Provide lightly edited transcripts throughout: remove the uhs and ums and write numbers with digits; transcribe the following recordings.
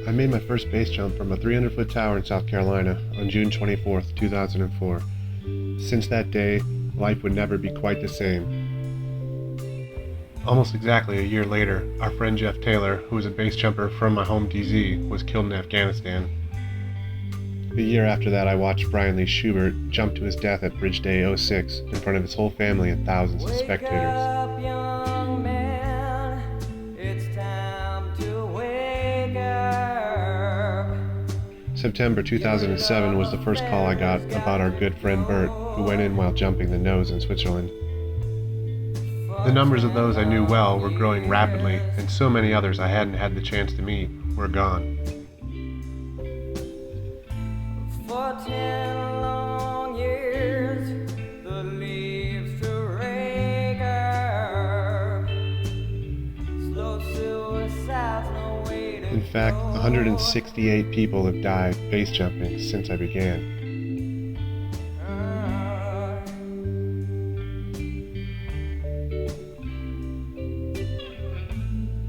I made my first base jump from a 300-foot tower in South Carolina on June 24th, 2004. Since that day, life would never be quite the same. Almost exactly a year later, our friend Jeff Taylor, who was a base jumper from my home DZ, was killed in Afghanistan. The year after that, I watched Brian Lee Schubert jump to his death at Bridge Day '06 in front of his whole family and thousands of spectators. September 2007 was the first call I got about our good friend Bert, who went in while jumping the nose in Switzerland. The numbers of those I knew well were growing rapidly, and so many others I hadn't had the chance to meet were gone. For 10 long years, the leaves to rake up. Slow suicide's no way to In fact, 168 people have died base jumping since I began.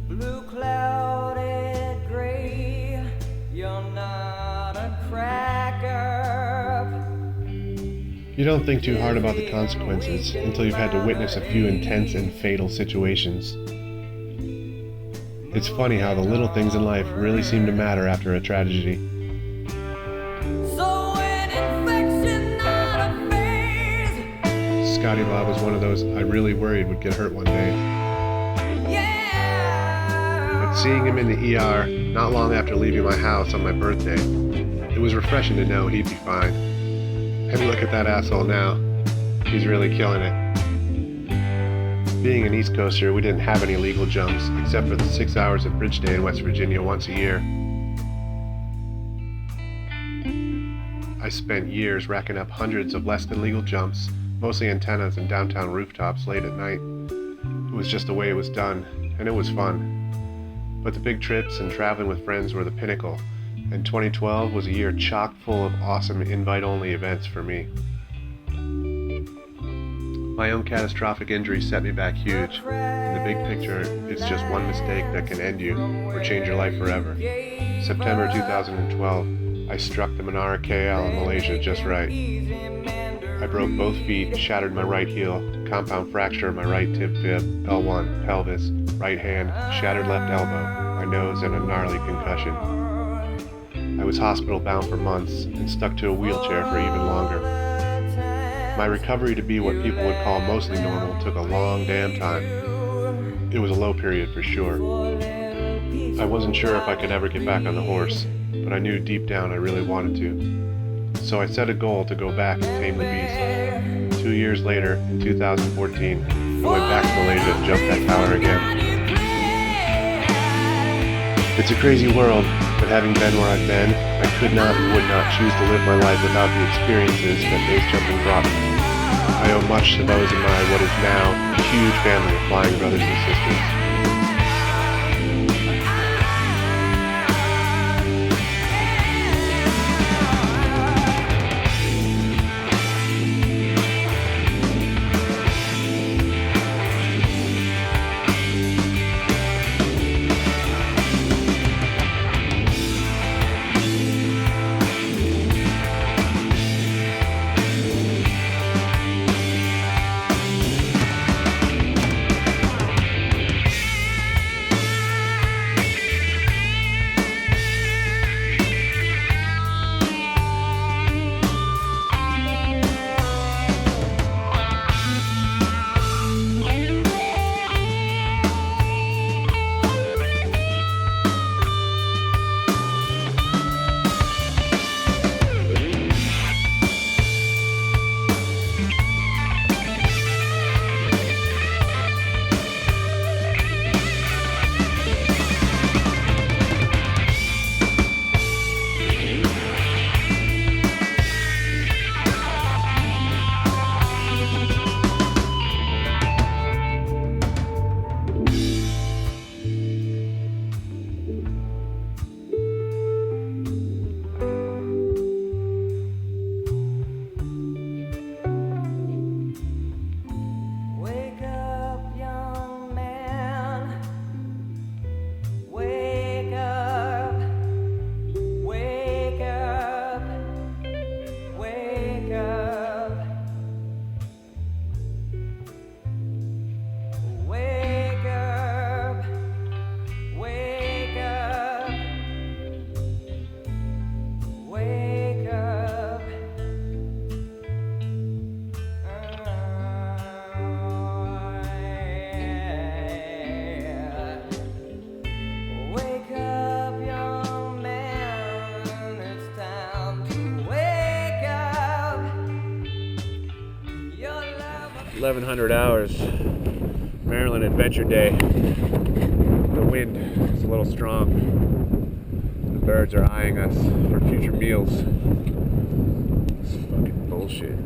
Blue clouded gray, you're not a cracker. You don't think too hard about the consequences until you've had to witness a few intense and fatal situations. It's funny how the little things in life really seem to matter after a tragedy. So an infection, not a phase. Scotty Bob was one of those I really worried would get hurt one day. Yeah. But seeing him in the ER not long after leaving my house on my birthday, it was refreshing to know he'd be fine. And look at that asshole now. He's really killing it. Being an East Coaster, we didn't have any legal jumps, except for the 6 hours of Bridge Day in West Virginia once a year. I spent years racking up hundreds of less than legal jumps, mostly antennas and downtown rooftops late at night. It was just the way it was done, and it was fun. But the big trips and traveling with friends were the pinnacle, and 2012 was a year chock full of awesome invite-only events for me. My own catastrophic injury set me back huge. In the big picture, it's just one mistake that can end you or change your life forever. September 2012, I struck the Menara KL in Malaysia just right. I broke both feet, shattered my right heel, compound fracture of my right tib fib, L1, pelvis, right hand, shattered left elbow, my nose, and a gnarly concussion. I was hospital bound for months and stuck to a wheelchair for even longer. My recovery to be what people would call mostly normal took a long damn time. It was a low period for sure. I wasn't sure if I could ever get back on the horse, but I knew deep down I really wanted to. So I set a goal to go back and tame the beast. 2 years later, in 2014, I went back to Malaysia and jumped that tower again. It's a crazy world, but having been where I've been, I could not and would not choose to live my life without the experiences that base jumping brought me. I owe much to those in my what is now a huge family of flying brothers and sisters. 1100 hours. Maryland Adventure Day. The wind is a little strong. The birds are eyeing us for future meals. It's fucking bullshit.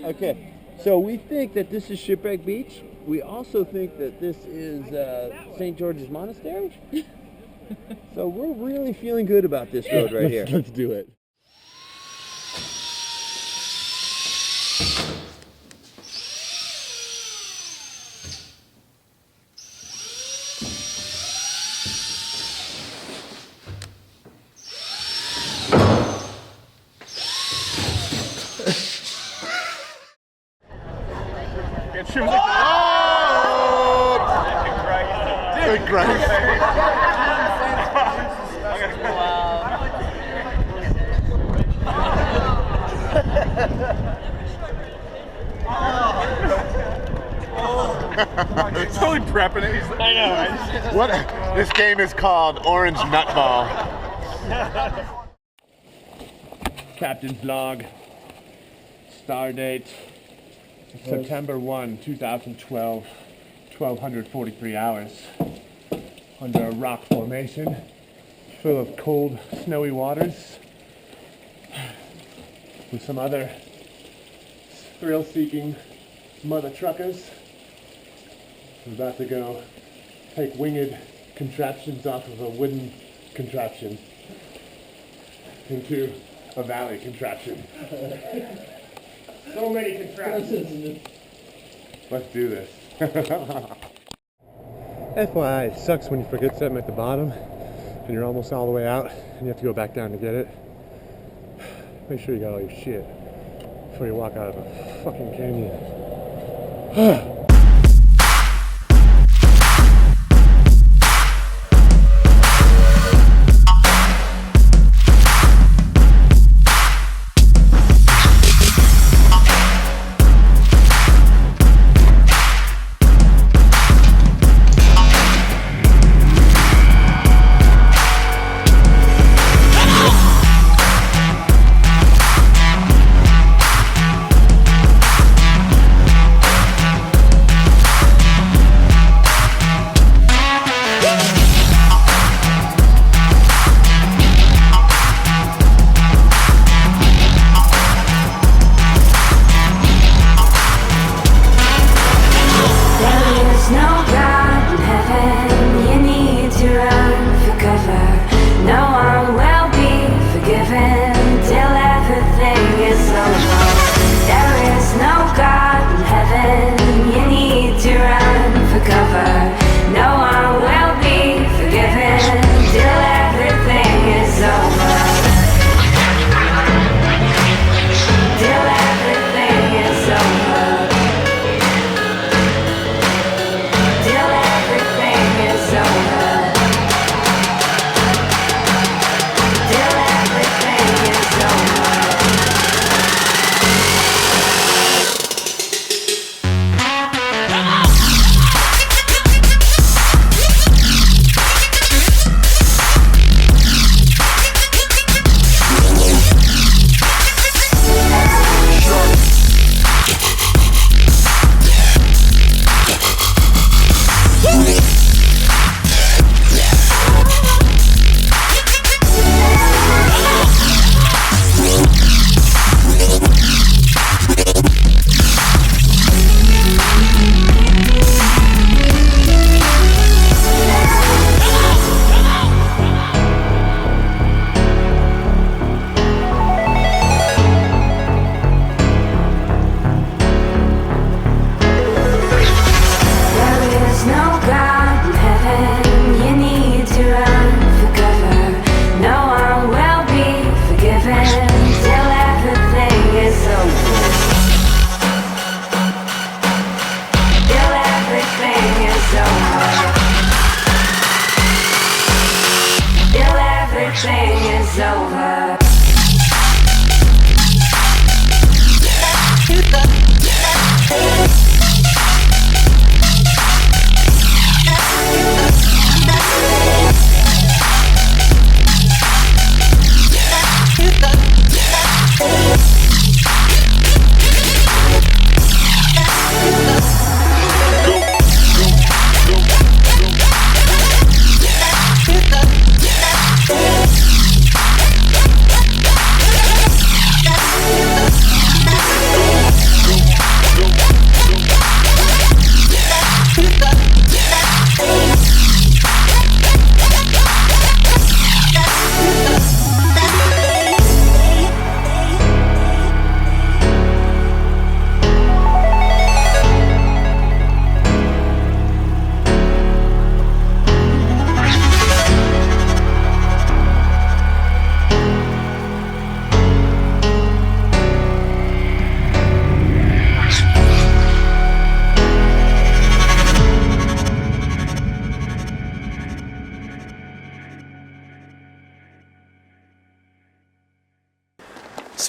Okay, so we think that this is Shipwreck Beach. We also think that this is St. George's Monastery. So we're really feeling good about this road right here. Let's do it. She was like, oh! Good Christ. Totally prepping it. I know. What? This game is called Orange Nutball. Captain's log. Star date. September 1, 2012, 1243 hours, under a rock formation full of cold, snowy waters, with some other thrill-seeking mother truckers. We're about to go take winged contraptions off of a wooden contraption into a valley contraption. So many contraptions. Let's do this. FYI, it sucks when you forget something at the bottom and you're almost all the way out and you have to go back down to get it. Make sure you got all your shit before you walk out of a fucking canyon.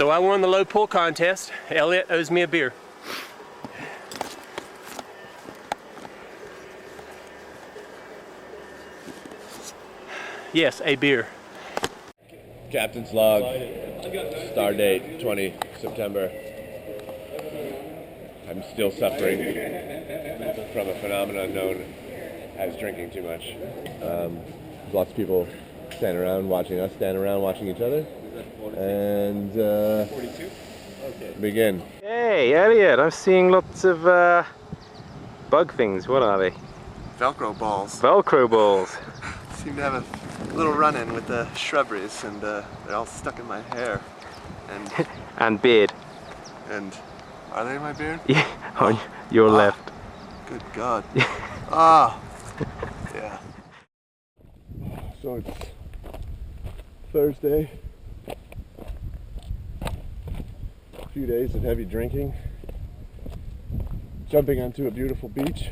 So I won the low pull contest. Elliot owes me a beer. Yes, a beer. Captain's log, star date 20 September. I'm still suffering from a phenomenon known as drinking too much. There's lots of people standing around watching us, standing around watching each other. And begin. Hey, Elliot, I'm seeing lots of bug things. What are they? Velcro balls. Velcro balls. Seem to have a little run-in with the shrubberies, and they're all stuck in my hair. And And beard. and are they in my beard? Yeah, on your left. Good God. Ah. Yeah. So it's Thursday. A few days of heavy drinking. Jumping onto a beautiful beach.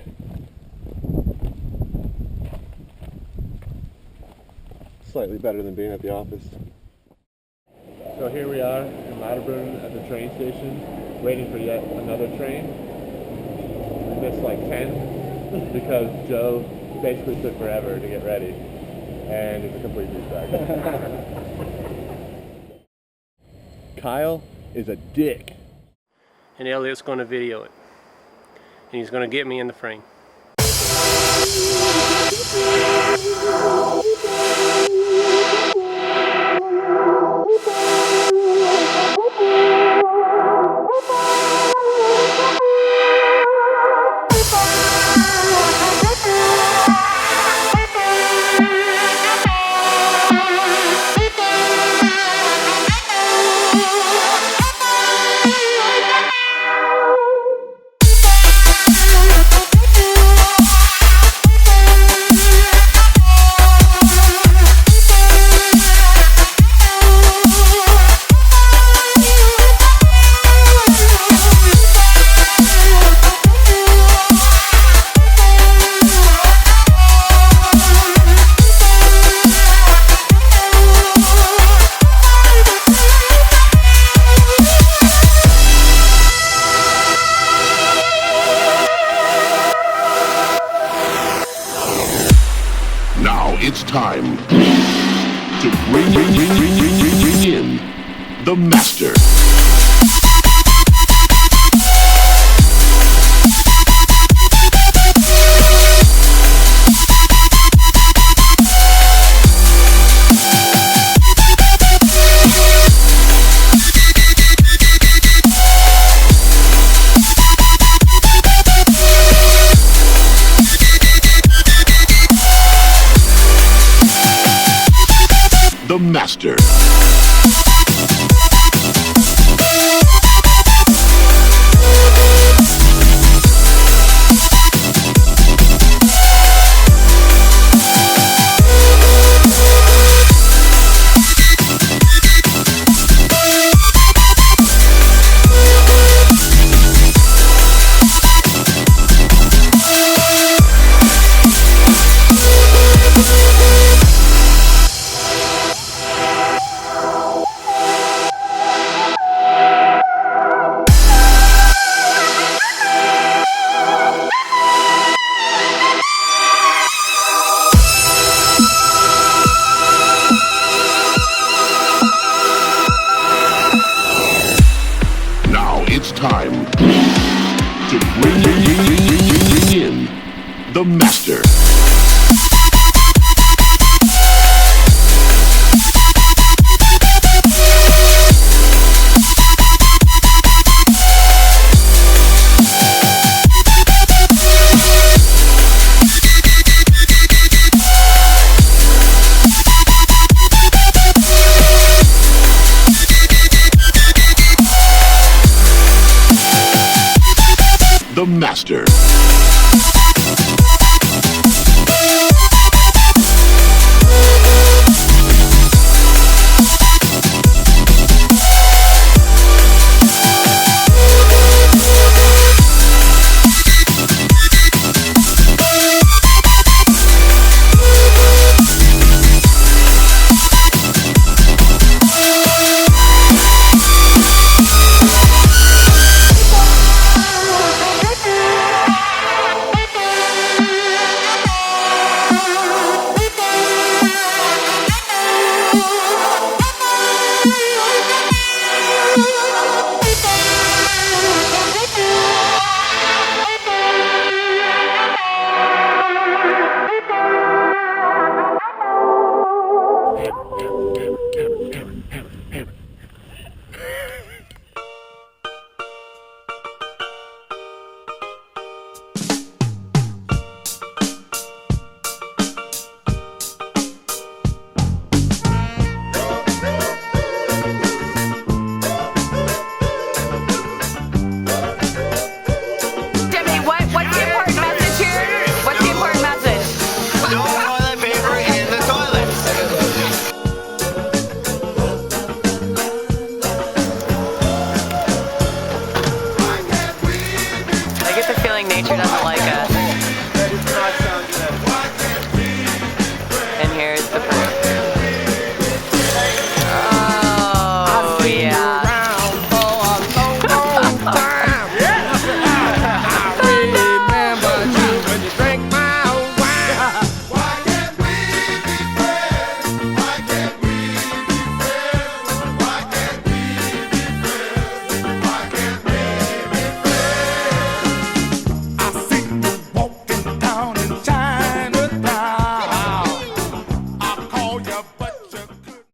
Slightly better than being at the office. So here we are in Lauterbrunn at the train station, waiting for yet another train. We missed like 10 because Joe basically took forever to get ready, and it's a complete douchebag. Kyle is a dick. And Elliot's going to video it. And he's going to get me in the frame. It's time to bring in the master. The master. It's time to bring in the master. The master.